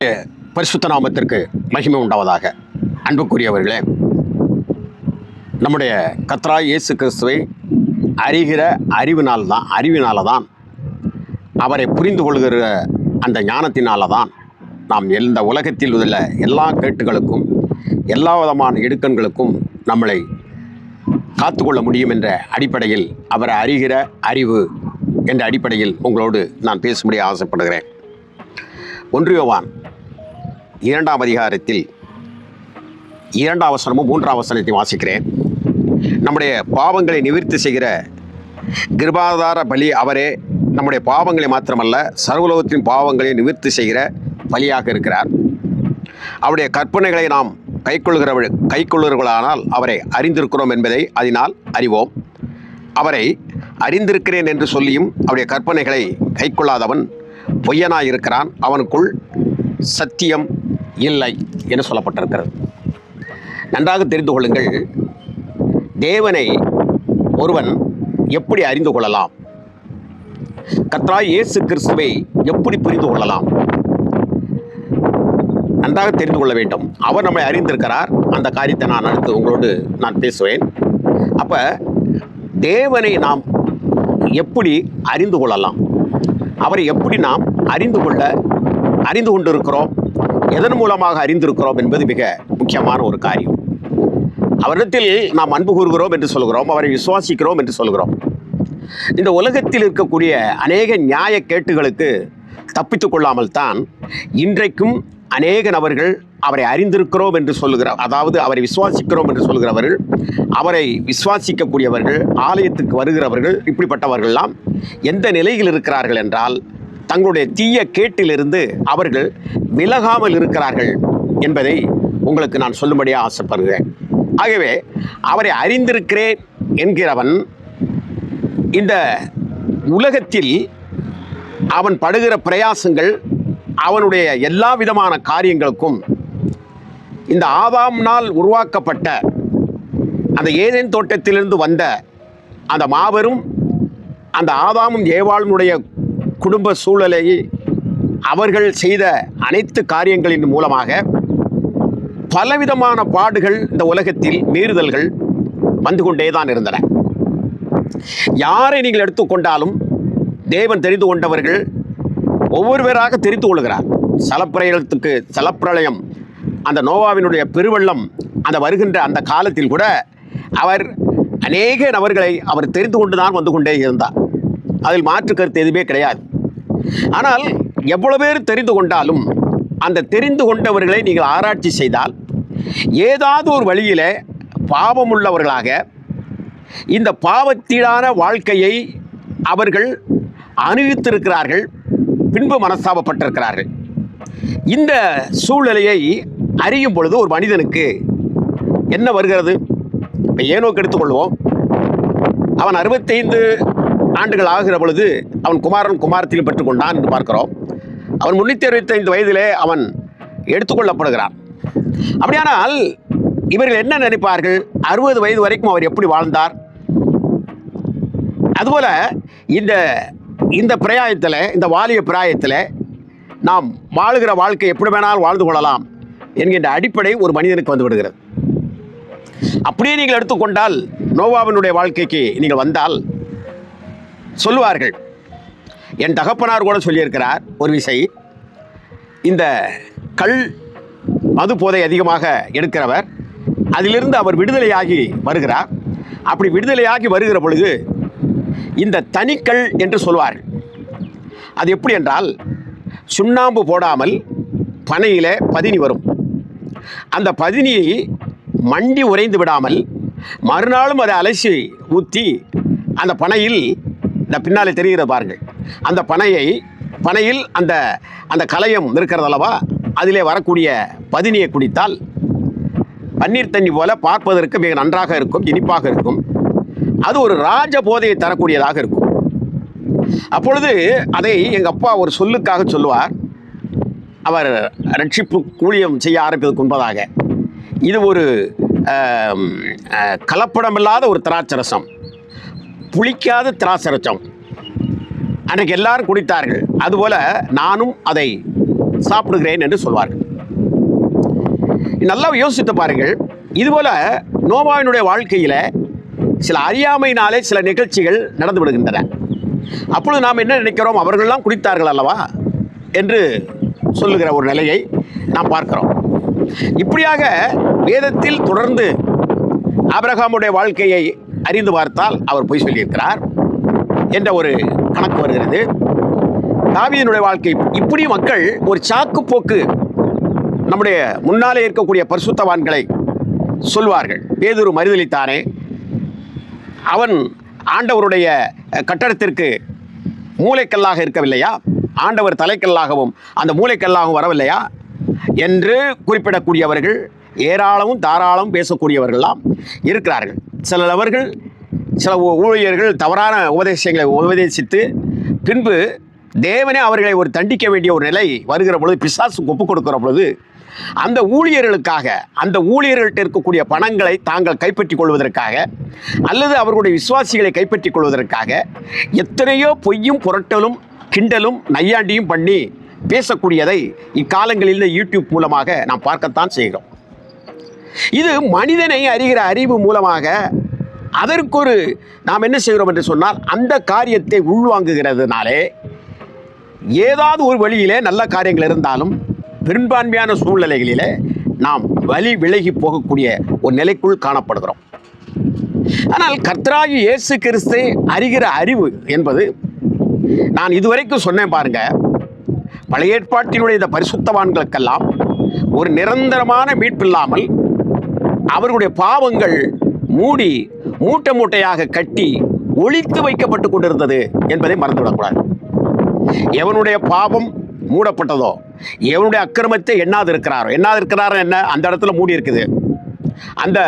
பரிசுத்த நாமத்திற்கு மகிமை உண்டாவதாக. அன்புக்குரியவர்களே, நம்முடைய கர்த்தராகிய இயேசு கிறிஸ்துவை அறிகிற அறிவினால தான் அவரை புரிந்து கொள்கிற அந்த ஞானத்தினால தான் நாம் இந்த உலகத்தில் உள்ள எல்லா கேட்டுகளுக்கும் எல்லா விதமான இடுக்கண்களுக்கும் நம்மளை காத்துக்கொள்ள முடியும் என்ற அடிப்படையில் அவரை அறிகிற அறிவு என்ற அடிப்படையில் உங்களோடு நான் பேசும்படி ஆசைப்படுகிறேன். 1 யோவான் 2ஆம் அதிகாரத்தில் 2ஆம் வசனமும் 3ஆம் வசனத்தையும் வாசிக்கிறேன். நம்முடைய பாவங்களை நிவர்த்தி செய்கிற கிருபாதார பலி அவரே. நம்முடைய பாவங்களை மாத்திரமல்ல, சர்வலோகத்தின் பாவங்களை நிவர்த்தி செய்கிற பலியாக இருக்கிறார். அவருடைய கற்பனைகளை நாம் கைக்கொள்ளுகிறவர்களானால் அவரை அறிந்திருக்கிறோம் என்பதை அதனால் அறிவோம். அவரை அறிந்திருக்கிறேன் என்று சொல்லியும் அவருடைய கற்பனைகளை கைக்கொள்ளாதவன் பொய்யனாய் இருக்கிறான், அவனுக்குள் சத்தியம் இல்லை என்று சொல்லப்பட்டிருக்கிறது. நன்றாக தெரிந்து கொள்ளுங்கள், தேவனை ஒருவன் எப்படி அறிந்து கொள்ளலாம்? கர்த்தராகிய இயேசு கிறிஸ்துவை எப்படி புரிந்து கொள்ளலாம்? நன்றாக தெரிந்து கொள்ள வேண்டும். அவர் நம்மை அறிந்திருக்கிறார். அந்த காரியத்தை நான் அடுத்து உங்களோடு நான் பேசுவேன். அப்போ தேவனை நாம் எப்படி அறிந்து கொள்ளலாம்? அவரை எப்படி நாம் அறிந்து கொண்டிருக்கிறோம்? எதன் மூலமாக அறிந்திருக்கிறோம் என்பது மிக முக்கியமான ஒரு காரியம். அவரிடத்தில் நாம் அன்பு கூறுகிறோம் என்று சொல்கிறோம், அவரை விசுவாசிக்கிறோம் என்று சொல்கிறோம். இந்த உலகத்தில் இருக்கக்கூடிய அநேக நியாய கேட்டுகளுக்கு தப்பித்துக் கொள்ளாமல் தான் இன்றைக்கும் அநேக நபர்கள் அவரை அறிந்திருக்கிறோம் என்று சொல்லுகிறார், அதாவது அவரை விசுவாசிக்கிறோம் என்று சொல்கிறவர்கள், அவரை விசுவாசிக்கக்கூடியவர்கள், ஆலயத்துக்கு வருகிறவர்கள், இப்படிப்பட்டவர்கள்லாம் எந்த நிலையில் இருக்கிறார்கள் என்றால் தங்களுடைய தீய கேட்டிலிருந்து அவர்கள் விலகாமல் இருக்கிறார்கள் என்பதை உங்களுக்கு நான் சொல்லும்படியாக ஆசைப்படுகிறேன். ஆகவே அவரை அறிந்திருக்கிறேன் என்கிறவன் இந்த உலகத்தில் அவன் படுகிற பிரயாசங்கள், அவனுடைய எல்லா விதமான காரியங்களுக்கும் இந்த ஆதாம்னால் உருவாக்கப்பட்ட அந்த ஏதேன் தோட்டத்திலிருந்து வந்த அந்த மாபெரும் அந்த ஆதாமும் ஏவாளுடைய குடும்ப சூழலை அவர்கள் செய்த அனைத்து காரியங்களின் மூலமாக பலவிதமான பாடுகள் இந்த உலகத்தில் மீறுதல்கள் வந்து கொண்டே தான் இருந்தன. யாரை நீங்கள் எடுத்துக்கொண்டாலும் தேவன் தெரிந்து கொண்டவர்கள் ஒவ்வொருவராக தெரிந்து கொள்கிறார். சலப்பிரளயம், அந்த நோவாவினுடைய பெருவெள்ளம் அந்த வருகின்ற அந்த காலத்தில் கூட அவர் அநேக நபர்களை அவர் தெரிந்து கொண்டு தான் வந்து கொண்டே இருந்தார். அதில் மாற்று கருத்து எதுவுமே கிடையாது. ஆனால் எவ்வளவு பேர் தெரிந்து கொண்டாலும் அந்த தெரிந்து கொண்டவர்களை நீங்கள் ஆராய்ச்சி செய்தால் ஏதாவது ஒரு வழியில் பாவமுள்ளவர்களாக இந்த பாவத்தீடான வாழ்க்கையை அவர்கள் அனுபவித்திருக்கிறார்கள், பின்பு மனஸ்தாபப்பட்டிருக்கிறார்கள். இந்த சூழ்நிலையை அறியும் பொழுது ஒரு மனிதனுக்கு என்ன வருகிறது? இப்போ ஏனோக்கு எடுத்துக்கொள்வோம். அவன் 65 ஆண்டுகள் ஆகிற பொழுது அவன் குமாரத்தையும் பெற்றுக்கொண்டான் என்று பார்க்கிறோம். அவன் 365 வயதிலே அவன் எடுத்துக்கொள்ளப்படுகிறான். அப்படியானால் இவர்கள் என்ன நினைப்பார்கள்? 60 வயது வரைக்கும் அவர் எப்படி வாழ்ந்தார்? அதுபோல இந்த பிராயத்தில், இந்த வாலிய பிராயத்தில் நாம் வாழுகிற வாழ்க்கை எப்படி வேணாலும் வாழ்ந்து கொள்ளலாம் என்கின்ற அடிப்படை ஒரு மனிதனுக்கு வந்து விடுகிறது. அப்படியே நீங்கள் எடுத்துக்கொண்டால் நோவாவினுடைய வாழ்க்கைக்கு நீங்கள் வந்தால் சொல்லுவார்கள், என் தகப்பனார் கூட சொல்லியிருக்கிறார் ஒரு விசை, இந்த மது போதை அதிகமாக எடுக்கிறவர், அதிலிருந்து அவர் விடுதலையாகி வருகிறார். அப்படி விடுதலையாகி வருகிற பொழுது இந்த தனிக்கல் என்று சொல்வார்கள். அது எப்படி என்றால், சுண்ணாம்பு போடாமல் பனையில் பதினி வரும். அந்த பதினியை மண்டி உறைந்து விடாமல் மறுநாளும் அதை அலசி ஊற்றி அந்த பனையில், இந்த பின்னாலே தெரிகிற பாருங்கள், அந்த பனையில் அந்த கலயம் இருக்கிறதல்லவா, அதிலே வரக்கூடிய பதினியை குடித்தால் பன்னீர் தண்ணி போல பார்ப்பதற்கு மிக நன்றாக இருக்கும், இனிப்பாக இருக்கும். அது ஒரு ராஜ போதையை தரக்கூடியதாக இருக்கும். அப்பொழுது அதை எங்கள் அப்பா ஒரு சொல்லுக்காக சொல்லுவார். அவர் ரட்சிப்பு ஊழியம் செய்ய ஆரம்பிப்பதற்கு முன்பதாக, இது ஒரு கலப்படமில்லாத ஒரு திராட்சரசம், புளிக்காத திராட்சரசம். அன்றைக்கு எல்லாரும் குடித்தார்கள். அதுபோல் நானும் அதை சாப்பிடுகிறேன் என்று சொல்வார்கள். நல்லா யோசித்து பாருங்கள். இதுபோல நோவாவினுடைய வாழ்க்கையில் சில அறியாமையினாலே சில நிகழ்ச்சிகள் நடந்து விடுகின்றன. அப்பொழுது நாம் என்ன நினைக்கிறோம்? அவர்களெல்லாம் குடித்தார்கள் அல்லவா என்று சொல்லுகிற ஒரு நிலையை நாம் பார்க்கிறோம். இப்படியாக வேதத்தில் தொடர்ந்து ஆபிரகாமுடைய வாழ்க்கையை அறிந்து பார்த்தால் அவர் பொய் சொல்லியிருக்கிறார் என்ற ஒரு கணக்கு வருகிறது. தாவீதினுடைய வாழ்க்கை இப்படி மக்கள் ஒரு சாக்கு போக்கு நம்முடைய முன்னாலே இருக்கக்கூடிய பரிசுத்தவான்களை சொல்வார்கள். பேதுரு மறுதலித்தானே, அவன் ஆண்டவருடைய கட்டடத்திற்கு மூளைக்கல்லாக இருக்கவில்லையா, ஆண்டவர் தலைக்கல்லாகவும் அந்த மூளைக்கல்லாகவும் வரவில்லையா என்று குறிப்பிடக்கூடியவர்கள் ஏராளமும் தாராளமும் பேசக்கூடியவர்கள்லாம் இருக்கிறார்கள். சில ஊழியர்கள் தவறான உபதேசங்களை உபதேசித்து பின்பு தேவனே அவர்களை ஒரு தண்டிக்க வேண்டிய ஒரு நிலை வருகிற பொழுது, பிசாசுக்கு ஒப்புக் கொடுக்கிற பொழுது, அந்த ஊழியர்களுக்காக அந்த ஊழியர்கள்ட்ட இருக்கக்கூடிய பணங்களை தாங்கள் கைப்பற்றிக் கொள்வதற்காக அல்லது அவர்களுடைய விசுவாசிகளை கைப்பற்றிக் கொள்வதற்காக எத்தனையோ பொய்யும் புரட்டலும் கிண்டலும் நையாண்டியும் பண்ணி பேசக்கூடியதை இக்காலங்களில் யூடியூப் மூலமாக நாம் பார்க்கத்தான் செய்கிறோம். இது மனிதனை அறிகிற அறிவு மூலமாக அதற்கொரு நாம் என்ன செய்கிறோம் என்று சொன்னால், அந்த காரியத்தை உள்வாங்குகிறதுனாலே ஏதாவது ஒரு வழியிலே நல்ல காரியங்கள் இருந்தாலும் பெரும்பான்மையான சூழ்நிலைகளிலே நாம் வழி விலகி போகக்கூடிய ஒரு நிலைக்குள் காணப்படுகிறோம். ஆனால் கர்த்தராகிய இயேசு கிறிஸ்துவை அறிகிற அறிவு என்பது, நான் இதுவரைக்கும் சொன்னேன் பாருங்க, பழைய ஏற்பாட்டினுடைய இந்த பரிசுத்தவான்களுக்கெல்லாம் ஒரு நிரந்தரமான மீட்பில்லாமல் அவர்களுடைய பாவங்கள் மூட்டை மூட்டையாக கட்டி ஒளித்து வைக்கப்பட்டு கொண்டிருந்தது என்பதை மறந்துவிடக்கூடாது. எவனுடைய பாவம் மூடப்பட்டதோ, எவனுடைய அக்கிரமத்தை எண்ணாதிருக்கிறாரோ என்ன அந்த இடத்துல மூடி இருக்குது. அந்த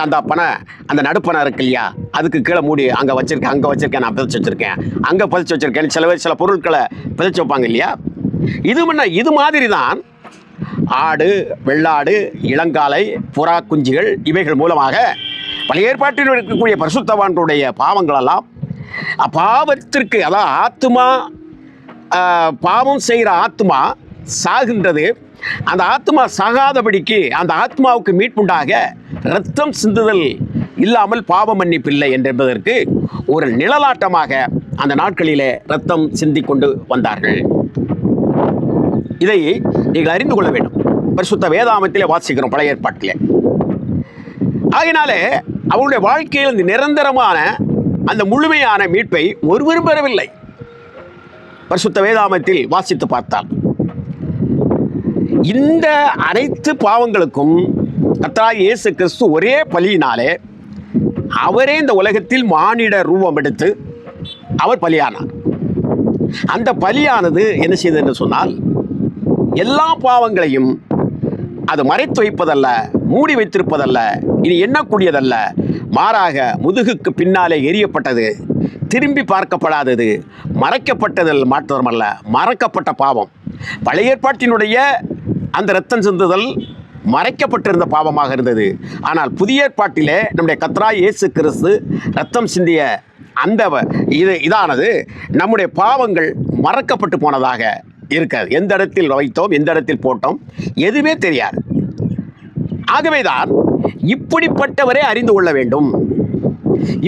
அந்த பனை, அந்த நடுப்பனை இருக்கு இல்லையா, அதுக்கு கீழே மூடி அங்கே வச்சிருக்கேன், நான் பிதைச்சு வச்சிருக்கேன், அங்கே பதிச்சு வச்சிருக்கேன். சில பொருட்களை பிதைச்சு வைப்பாங்க இல்லையா. இது மாதிரி தான் ஆடு, வெள்ளாடு, இளங்காலை, புறா குஞ்சுகள் இவைகள் மூலமாக பழைய ஏற்பாட்டில் இருக்கக்கூடிய பரிசுத்தவான்களுடைய பாவங்களெல்லாம் பாவத்திற்கு, அதாவது ஆத்மா பாவம் செய்கிற ஆத்மா சாகின்றது. அந்த ஆத்மா சாகாதபடிக்கு அந்த ஆத்மாவுக்கு மீட்புண்டாக இரத்தம் சிந்துதல் இல்லாமல் பாவ மன்னிப்பில்லை என்பதற்கு ஒரு நிழலாட்டமாக அந்த நாட்களிலே இரத்தம் சிந்தி கொண்டு வந்தார்கள். இதை நீங்கள் அறிந்து கொள்ள வேண்டும். பரிசுத்த வேதாகமத்திலே வாசிக்கிறோம், பழைய ஏற்பாட்டிலே. ஆகினாலே அவருடைய வாழ்க்கையில் இந்த நிரந்தரமான அந்த முழுமையான மீட்பை ஒருவரும் பெறவில்லை. பரிசுத்த வேதாகமத்தில் வாசித்து பார்த்தால் இந்த அனைத்து பாவங்களுக்கும் கர்த்தராகிய இயேசு கிறிஸ்து ஒரே பலியினாலே அவரே இந்த உலகத்தில் மானிட ரூபம் எடுத்து அவர் பலியானார். அந்த பலியானது என்ன செய்தது என்று சொன்னால், எல்லா பாவங்களையும் அது மறைத்து வைப்பதல்ல, மூடி வைத்திருப்பதல்ல, இனி எண்ணக்கூடியதல்ல, மாறாக முதுகுக்கு பின்னாலே எரியப்பட்டது, திரும்பி பார்க்கப்படாதது, மறைக்கப்பட்டதில் மாற்றமல்ல, மறக்கப்பட்ட பாவம். பழைய ஏற்பாட்டினுடைய அந்த இரத்தம் சிந்துதல் மறைக்கப்பட்டிருந்த பாவமாக இருந்தது. ஆனால் புதிய ஏற்பாட்டிலே நம்முடைய கர்த்தராகிய இயேசு கிறிஸ்து இரத்தம் சிந்திய அந்த இதானது நம்முடைய பாவங்கள் மறக்கப்பட்டு போனதாக இருக்காது. எந்த இடத்தில் வைத்தோம், எந்த இடத்தில் போட்டோம், எதுவுமே தெரியாது. ஆகவேதான் இப்படிப்பட்டவரை அறிந்து கொள்ள வேண்டும்.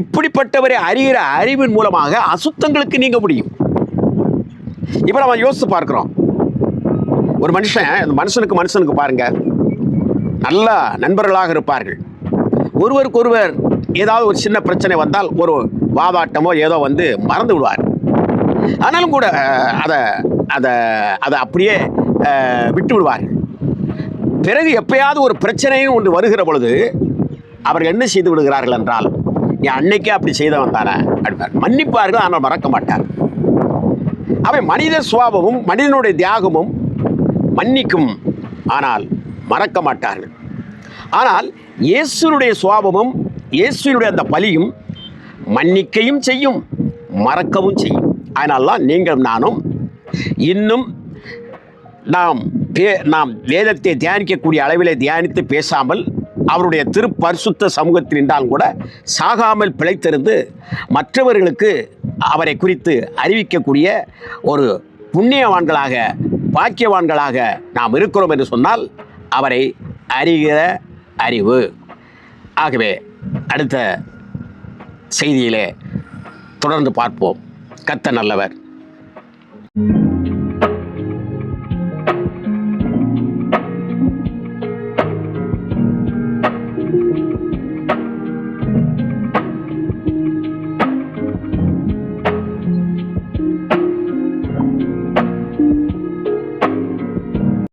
இப்படிப்பட்டவரை அறிகிற அறிவின் மூலமாக அசுத்தங்களுக்கு நீங்க முடியும். இப்போ நம்ம யோசித்து பார்க்கிறோம், ஒரு மனுஷனுக்கு பாருங்க, நல்ல நண்பர்களாக இருப்பார்கள். ஒருவருக்கொருவர் ஏதாவது ஒரு சின்ன பிரச்சனை வந்தால் ஒரு வாதாட்டமோ ஏதோ வந்து மறந்து விடுவார். ஆனாலும் கூட அதை அப்படியே விட்டு விடுவார்கள். பிறகு எப்பயாவது ஒரு பிரச்சனைன்னு ஒன்று வருகிற பொழுது அவர்கள் என்ன செய்து விடுகிறார்கள் என்றால், என் அன்னைக்கே அப்படி செய்தவன் தானே அப்படிப்பார். மன்னிப்பார்கள், ஆனால் மறக்க மாட்டார். அவை மனித சுபாவமும் மனிதனுடைய தியாகமும் மன்னிக்கும், ஆனால் மறக்க மாட்டார்கள். ஆனால் இயேசுனுடைய சுபாவமும் இயேசுனுடைய அந்த பலியும் மன்னிக்கையும் செய்யும், மறக்கவும் செய்யும். அதனால்தான் நீங்கள் நானும் இன்னும் நாம் வேதத்தை தியானிக்கக்கூடிய அளவிலே தியானித்து பேசாமல் அவருடைய திருப்பரிசுத்த சமூகத்தில் நின்றால் கூட சாகாமல் பிழைத்திருந்து மற்றவர்களுக்கு அவரை குறித்து அறிவிக்கக்கூடிய ஒரு புண்ணியவான்களாக பாக்கியவான்களாக நாம் இருக்கிறோம் என்று சொன்னால் அவரை அறிகிற அறிவு. ஆகவே அடுத்த செய்தியிலே தொடர்ந்து பார்ப்போம். கர்த்தர் நல்லவர்.